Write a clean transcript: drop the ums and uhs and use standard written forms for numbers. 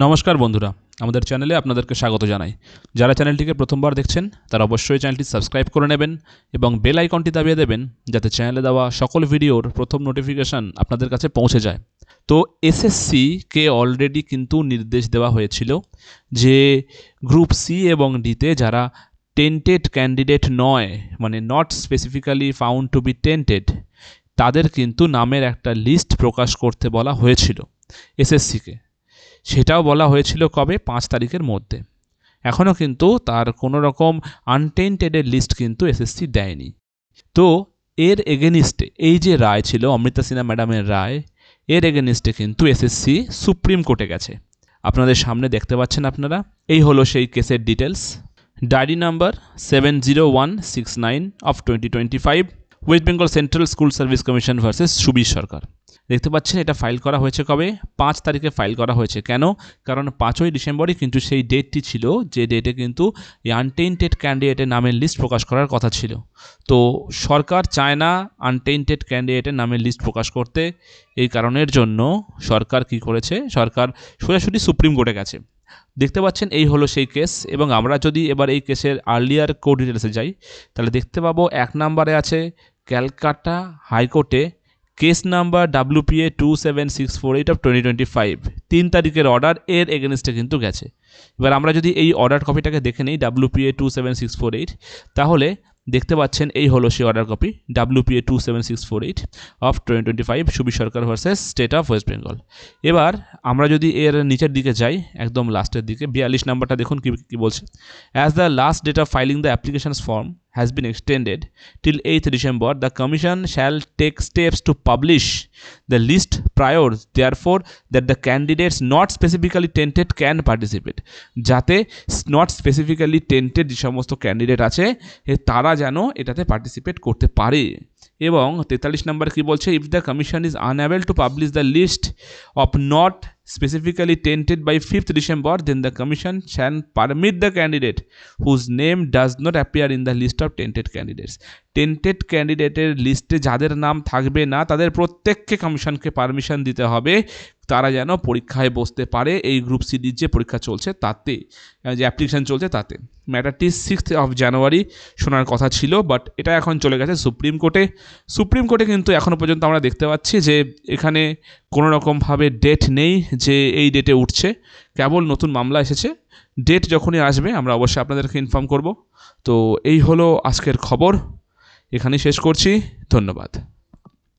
নমস্কার বন্ধুরা, আমাদের চ্যানেলে আপনাদেরকে স্বাগত জানাই। যারা চ্যানেলটিকে প্রথমবার দেখছেন তারা অবশ্যই চ্যানেলটি সাবস্ক্রাইব করে নেবেন এবং বেল আইকনটি দাবিয়ে দেবেন, যাতে চ্যানেলে দেওয়া সকল ভিডিওর প্রথম নোটিফিকেশান আপনাদের কাছে পৌঁছে যায়। তো এসএসসিকে অলরেডি কিন্তু নির্দেশ দেওয়া হয়েছিল যে গ্রুপ সি এবং ডিতে যারা টেন্টেড ক্যান্ডিডেট নয়, মানে not specifically found to be tainted, তাদের কিন্তু নামের একটা লিস্ট প্রকাশ করতে বলা হয়েছিল এসএসসিকে। সেটাও বলা হয়েছিল কবে? 5 তারিখের মধ্যে। এখনও কিন্তু তার কোনো রকম আনটেন্টেডের লিস্ট কিন্তু এসএসসি দেয়নি। তো এর এগেনিস্টে এই যে রায় ছিল, অমৃতা সিনহা ম্যাডামের রায়, এর এগেনিস্টে কিন্তু এসএসসি সুপ্রিম কোর্টে গেছে। আপনাদের সামনে দেখতে পাচ্ছেন আপনারা, এই হলো সেই কেসের details. Diary number 70169 of 2025, West Bengal Central School Service Commission versus Subir Sarkar. দেখতে পাচ্ছেন এটা ফাইল করা হয়েছে কবে? 5 তারিখে ফাইল করা হয়েছে। কেন? কারণ 5ই ডিসেম্বরই কিন্তু সেই ডেটটি ছিল যে ডেটে কিন্তু এই আনটেন্টেড ক্যান্ডিডেটের নামের লিস্ট প্রকাশ করার কথা ছিল। তো সরকার চায় না আনটেন্টেড ক্যান্ডিডেটের নামের লিস্ট প্রকাশ করতে। এই কারণের জন্য সরকার কি করেছে? সরকার সোজাসুজি সুপ্রিম কোর্টে গেছে। দেখতে পাচ্ছেন এই হলো সেই কেস। এবং আমরা যদি এবার এই কেসের আর্লিয়ার কোর্ট ডিটেলসে যাই, তাহলে দেখতে পাবো 1 নম্বরে আছে ক্যালকাটা হাইকোর্টে কেস নাম্বার WPA 27648 অফ 2025, 3 তারিখের অর্ডার, এর এগেনস্টে কিন্তু গেছে। এবার আমরা যদি এই অর্ডার কপিটাকে দেখে নিই, WPA 27648, তাহলে দেখতে পাচ্ছেন এই হলো সেই order copy WPA 27648 of 2025, Subir Sarkar versus state of West Bengal. এবার আমরা যদি এর নিচের দিকে যাই, একদম লাস্টের দিকে 42 নম্বরটা দেখুন কি বলছে। As the last date of filing the applications form has been extended till 8th December, the Commission shall take steps to publish the list prior, therefore, that the candidates not specifically tainted can participate. যাতে not specifically tainted যে সমস্ত candidate আছে তারা যেন এটাতে participate করতে পারে। এবং 43 নম্বর কি বলছে? If the commission is unable to publish the list of not specifically tainted by 5th December, then the commission shall permit the candidate whose name does not appear in the list of tainted candidates. Tainted ক্যান্ডিডেটের লিস্টে যাদের নাম থাকবে না তাদের প্রত্যেককে কমিশনকে permission দিতে হবে তারা যেন পরীক্ষায় বসতে পারে। এই গ্রুপ সিডির যে পরীক্ষা চলছে তাতে, যে অ্যাপ্লিকেশান চলছে তাতে। ম্যাটারটি 6th of January শোনার কথা ছিল, বাট এটা এখন চলে গেছে সুপ্রিম কোর্টে। সুপ্রিম কোর্টে কিন্তু এখনও পর্যন্ত আমরা দেখতে পাচ্ছি যে এখানে কোনো রকমভাবে ডেট নেই যে এই ডেটে উঠছে, কেবল নতুন মামলা এসেছে। ডেট যখনই আসবে আমরা অবশ্যই আপনাদেরকে ইনফর্ম করব। তো এই হলো আজকের খবর, এখানেই শেষ করছি। ধন্যবাদ।